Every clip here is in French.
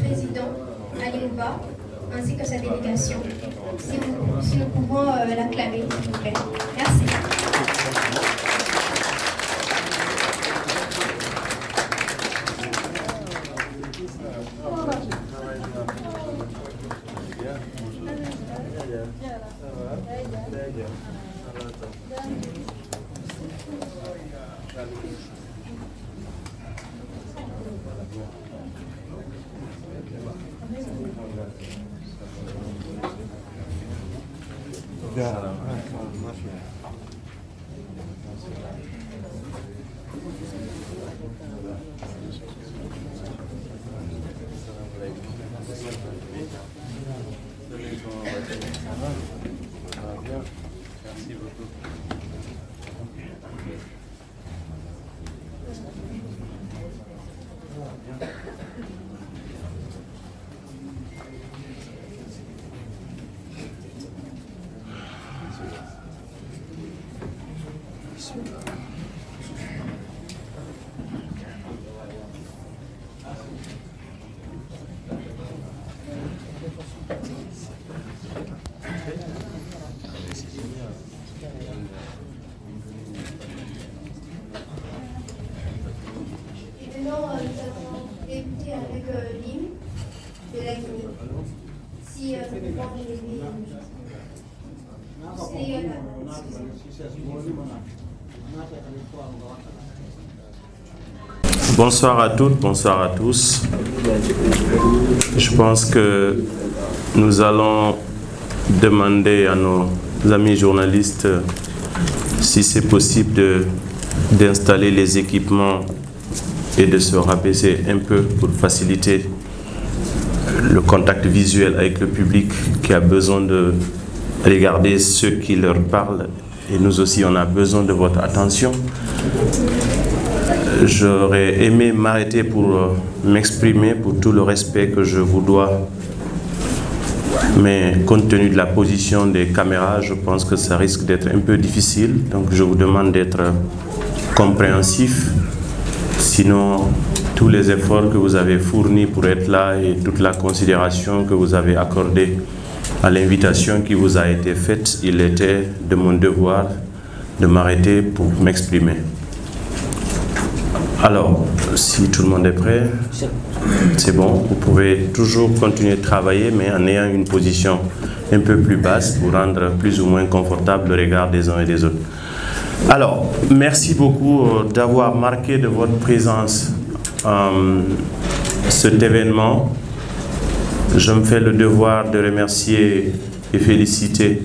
président, Aliouba, ainsi que sa délégation. Si nous pouvons l'acclamer, s'il vous plaît. Merci. Merci beaucoup. Bonsoir à toutes, bonsoir à tous. Je pense que nous allons demander à nos amis journalistes si c'est possible d'installer les équipements et de se rabaisser un peu pour faciliter le contact visuel avec le public qui a besoin de regarder ceux qui leur parlent. Et nous aussi, on a besoin de votre attention. J'aurais aimé m'arrêter pour m'exprimer pour tout le respect que je vous dois. Mais compte tenu de la position des caméras, je pense que ça risque d'être un peu difficile. Donc je vous demande d'être compréhensif. Sinon, tous les efforts que vous avez fournis pour être là et toute la considération que vous avez accordée à l'invitation qui vous a été faite, il était de mon devoir de m'arrêter pour m'exprimer. Alors, si tout le monde est prêt, c'est bon. Vous pouvez toujours continuer de travailler, mais en ayant une position un peu plus basse pour rendre plus ou moins confortable le regard des uns et des autres. Alors, merci beaucoup d'avoir marqué de votre présence cet événement. Je me fais le devoir de remercier et féliciter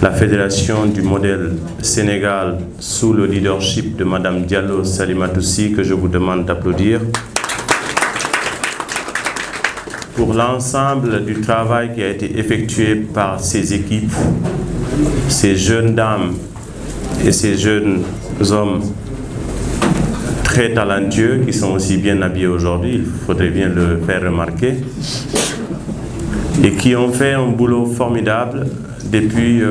la Fédération du modèle Sénégal sous le leadership de Madame Diallo Salimatoussi, que je vous demande d'applaudir, pour l'ensemble du travail qui a été effectué par ces équipes, ces jeunes dames et ces jeunes hommes très talentueux qui sont aussi bien habillés aujourd'hui, il faudrait bien le faire remarquer, et qui ont fait un boulot formidable depuis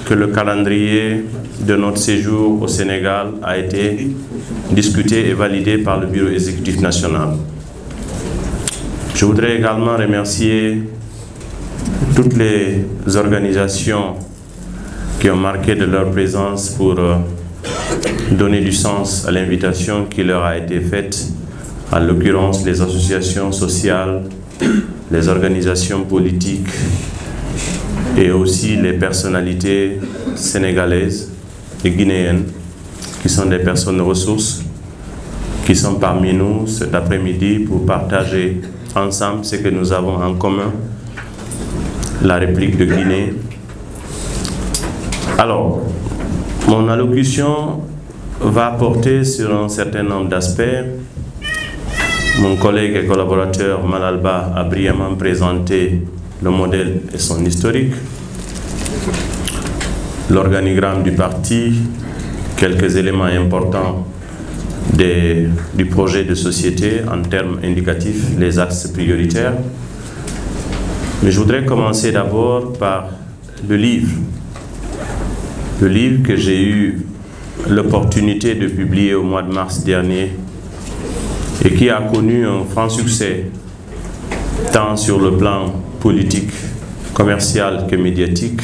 que le calendrier de notre séjour au Sénégal a été discuté et validé par le Bureau exécutif national. Je voudrais également remercier toutes les organisations qui ont marqué de leur présence pour donner du sens à l'invitation qui leur a été faite, en l'occurrence les associations sociales, les organisations politiques et aussi les personnalités sénégalaises et guinéennes qui sont des personnes ressources qui sont parmi nous cet après-midi pour partager ensemble ce que nous avons en commun, la République de Guinée. Alors, mon allocution va porter sur un certain nombre d'aspects. Mon collègue et collaborateur Malalba a brillamment présenté le modèle et son historique, l'organigramme du parti, quelques éléments importants du projet de société en termes indicatifs, les axes prioritaires. Mais je voudrais commencer d'abord par le livre que j'ai eu l'opportunité de publier au mois de mars dernier et qui a connu un franc succès tant sur le plan politique, commercial que médiatique,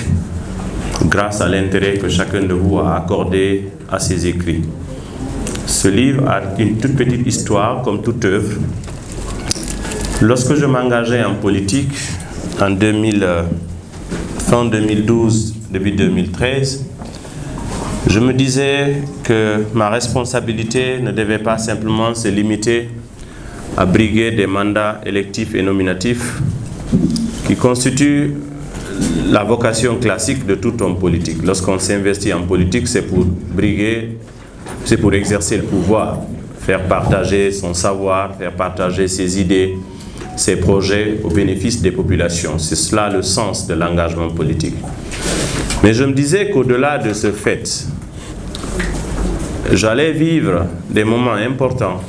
grâce à l'intérêt que chacun de vous a accordé à ses écrits. Ce livre a une toute petite histoire, comme toute œuvre. Lorsque je m'engageais en politique, en fin 2012, début 2013, je me disais que ma responsabilité ne devait pas simplement se limiter à briguer des mandats électifs et nominatifs qui constituent la vocation classique de tout homme politique. Lorsqu'on s'investit en politique, c'est pour briguer, c'est pour exercer le pouvoir, faire partager son savoir, faire partager ses idées, ses projets au bénéfice des populations. C'est cela le sens de l'engagement politique. Mais je me disais qu'au-delà de ce fait, j'allais vivre des moments importants,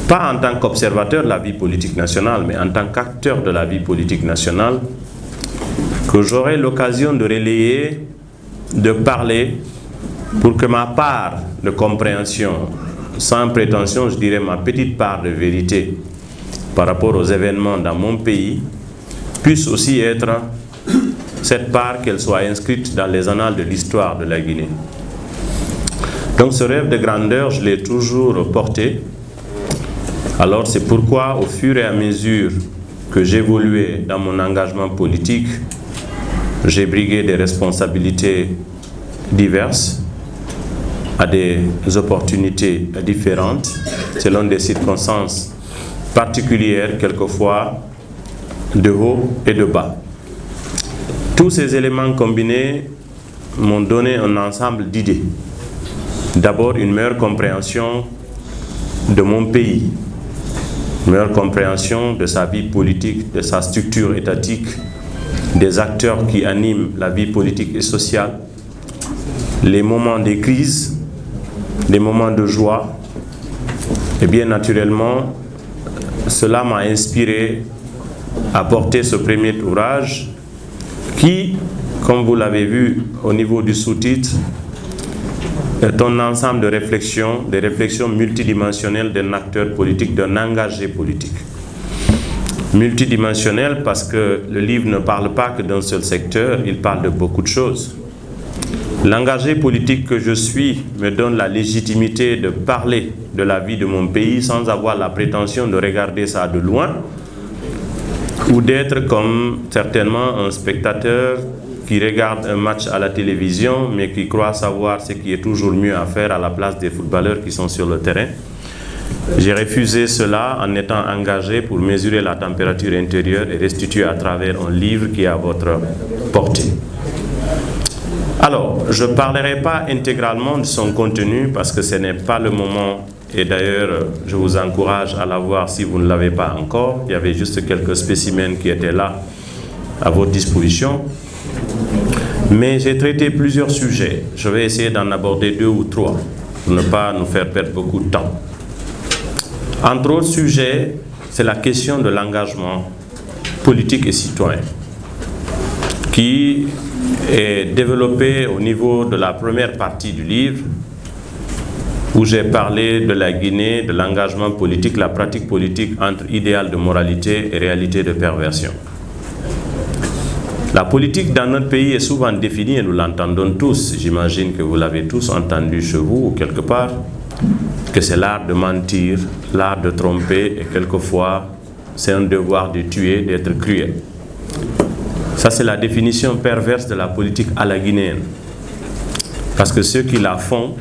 pas en tant qu'observateur de la vie politique nationale, mais en tant qu'acteur de la vie politique nationale, que j'aurai l'occasion de relayer, de parler, pour que ma part de compréhension, sans prétention, je dirais ma petite part de vérité par rapport aux événements dans mon pays, puisse aussi être cette part, qu'elle soit inscrite dans les annales de l'histoire de la Guinée. Donc ce rêve de grandeur, je l'ai toujours porté. Alors c'est pourquoi, au fur et à mesure que j'évoluais dans mon engagement politique, j'ai brigué des responsabilités diverses, à des opportunités différentes, selon des circonstances particulières, quelquefois de haut et de bas. Tous ces éléments combinés m'ont donné un ensemble d'idées. D'abord, une meilleure compréhension de mon pays, une meilleure compréhension de sa vie politique, de sa structure étatique, des acteurs qui animent la vie politique et sociale, les moments de crise, les moments de joie. Et bien naturellement, cela m'a inspiré à porter ce premier ouvrage qui, comme vous l'avez vu au niveau du sous-titre, est un ensemble de réflexions, des réflexions multidimensionnelles d'un acteur politique, d'un engagé politique. Multidimensionnel parce que le livre ne parle pas que d'un seul secteur, il parle de beaucoup de choses. L'engagé politique que je suis me donne la légitimité de parler de la vie de mon pays sans avoir la prétention de regarder ça de loin ou d'être comme certainement un spectateur qui regarde un match à la télévision mais qui croit savoir ce qui est toujours mieux à faire à la place des footballeurs qui sont sur le terrain. J'ai refusé cela en étant engagé pour mesurer la température intérieure et restituer à travers un livre qui est à votre portée. Alors, je ne parlerai pas intégralement de son contenu parce que ce n'est pas le moment et d'ailleurs, je vous encourage à la voir si vous ne l'avez pas encore. Il y avait juste quelques spécimens qui étaient là à votre disposition. Mais j'ai traité plusieurs sujets. Je vais essayer d'en aborder 2 ou 3 pour ne pas nous faire perdre beaucoup de temps. Entre autres sujets, c'est la question de l'engagement politique et citoyen qui est développé au niveau de la première partie du livre où j'ai parlé de la Guinée, de l'engagement politique, la pratique politique entre idéal de moralité et réalité de perversion. La politique dans notre pays est souvent définie, et nous l'entendons tous, j'imagine que vous l'avez tous entendu chez vous ou quelque part, que c'est l'art de mentir, l'art de tromper et quelquefois c'est un devoir de tuer, d'être cruel. Ça c'est la définition perverse de la politique à la guinéenne. Parce que ceux qui la font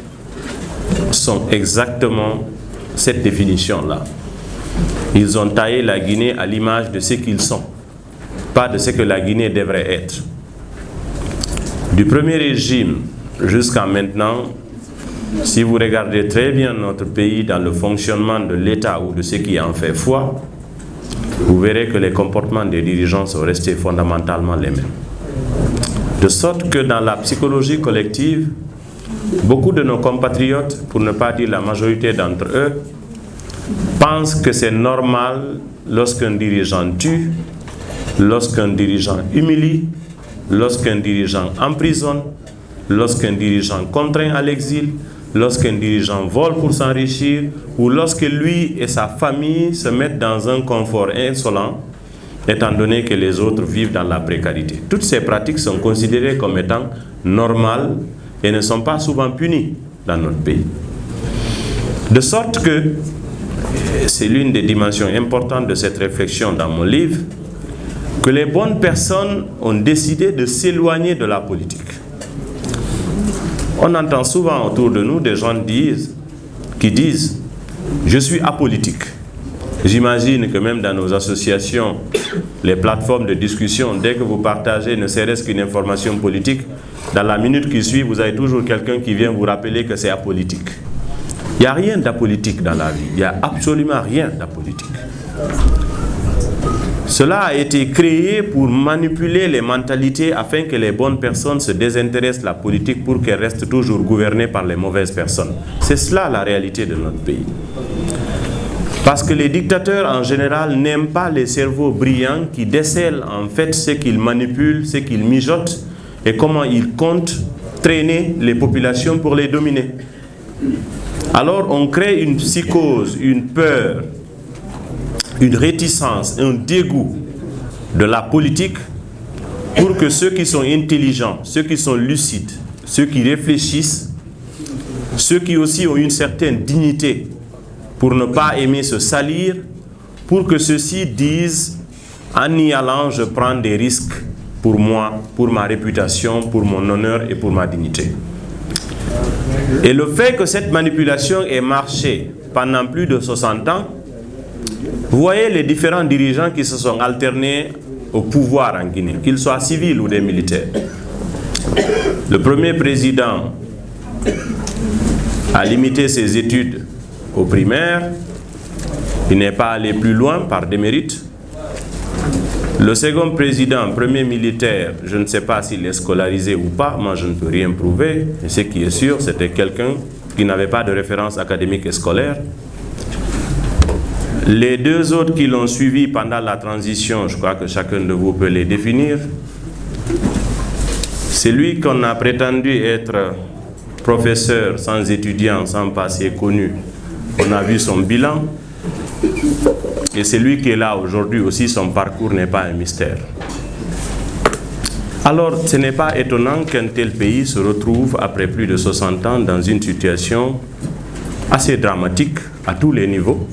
sont exactement cette définition-là. Ils ont taillé la Guinée à l'image de ce qu'ils sont, pas de ce que la Guinée devrait être. Du premier régime jusqu'à maintenant, si vous regardez très bien notre pays dans le fonctionnement de l'État ou de ce qui en fait foi, vous verrez que les comportements des dirigeants sont restés fondamentalement les mêmes. De sorte que dans la psychologie collective, beaucoup de nos compatriotes, pour ne pas dire la majorité d'entre eux, pensent que c'est normal lorsqu'un dirigeant tue, lorsqu'un dirigeant humilie, lorsqu'un dirigeant emprisonne, lorsqu'un dirigeant contraint à l'exil, lorsqu'un dirigeant vole pour s'enrichir, ou lorsque lui et sa famille se mettent dans un confort insolent, étant donné que les autres vivent dans la précarité. Toutes ces pratiques sont considérées comme étant normales et ne sont pas souvent punies dans notre pays. De sorte que, c'est l'une des dimensions importantes de cette réflexion dans mon livre, que les bonnes personnes ont décidé de s'éloigner de la politique. On entend souvent autour de nous des gens qui disent « je suis apolitique ». J'imagine que même dans nos associations, les plateformes de discussion, dès que vous partagez ne serait-ce qu'une information politique, dans la minute qui suit, vous avez toujours quelqu'un qui vient vous rappeler que c'est apolitique. Il n'y a rien d'apolitique dans la vie. Il n'y a absolument rien d'apolitique. Cela a été créé pour manipuler les mentalités afin que les bonnes personnes se désintéressent de la politique pour qu'elles restent toujours gouvernées par les mauvaises personnes. C'est cela la réalité de notre pays. Parce que les dictateurs en général n'aiment pas les cerveaux brillants qui décèlent en fait ce qu'ils manipulent, ce qu'ils mijotent et comment ils comptent traîner les populations pour les dominer. Alors on crée une psychose, une peur, une réticence, un dégoût de la politique pour que ceux qui sont intelligents, ceux qui sont lucides, ceux qui réfléchissent, ceux qui aussi ont une certaine dignité pour ne pas aimer se salir, pour que ceux-ci disent en y allant je prends des risques pour moi, pour ma réputation, pour mon honneur et pour ma dignité. Et le fait que cette manipulation ait marché pendant plus de 60 ans, vous voyez les différents dirigeants qui se sont alternés au pouvoir en Guinée, qu'ils soient civils ou des militaires. Le premier président a limité ses études au primaire, il n'est pas allé plus loin par démérite. Le second président, premier militaire, je ne sais pas s'il est scolarisé ou pas, moi je ne peux rien prouver, mais ce qui est sûr, c'était quelqu'un qui n'avait pas de référence académique et scolaire. Les deux autres qui l'ont suivi pendant la transition, je crois que chacun de vous peut les définir. C'est lui qu'on a prétendu être professeur sans étudiant, sans passé connu. On a vu son bilan. Et c'est lui qui est là aujourd'hui aussi, son parcours n'est pas un mystère. Alors, ce n'est pas étonnant qu'un tel pays se retrouve, après plus de 60 ans, dans une situation assez dramatique à tous les niveaux.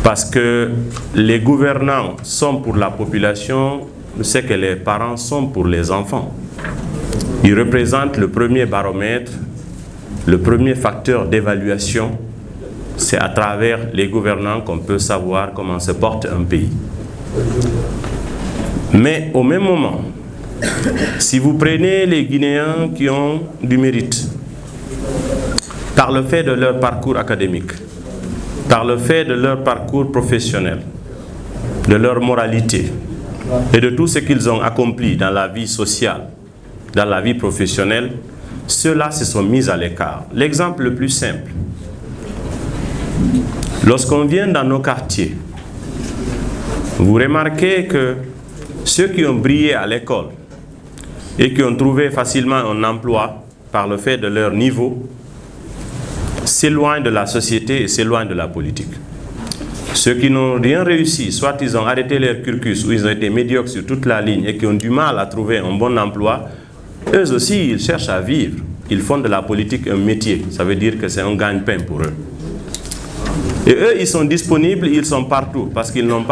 Parce que les gouvernants sont pour la population ce que les parents sont pour les enfants. Ils représentent le premier baromètre, le premier facteur d'évaluation. C'est à travers les gouvernants qu'on peut savoir comment se porte un pays. Mais au même moment, si vous prenez les Guinéens qui ont du mérite, par le fait de leur parcours académique, par le fait de leur parcours professionnel, de leur moralité et de tout ce qu'ils ont accompli dans la vie sociale, dans la vie professionnelle, ceux-là se sont mis à l'écart. L'exemple le plus simple, lorsqu'on vient dans nos quartiers, vous remarquez que ceux qui ont brillé à l'école et qui ont trouvé facilement un emploi par le fait de leur niveau, s'éloignent de la société et s'éloignent de la politique. Ceux qui n'ont rien réussi, soit ils ont arrêté leur cursus ou ils ont été médiocres sur toute la ligne et qui ont du mal à trouver un bon emploi, eux aussi, ils cherchent à vivre. Ils font de la politique un métier. Ça veut dire que c'est un gagne-pain pour eux. Et eux, ils sont disponibles, ils sont partout parce qu'ils n'ont pas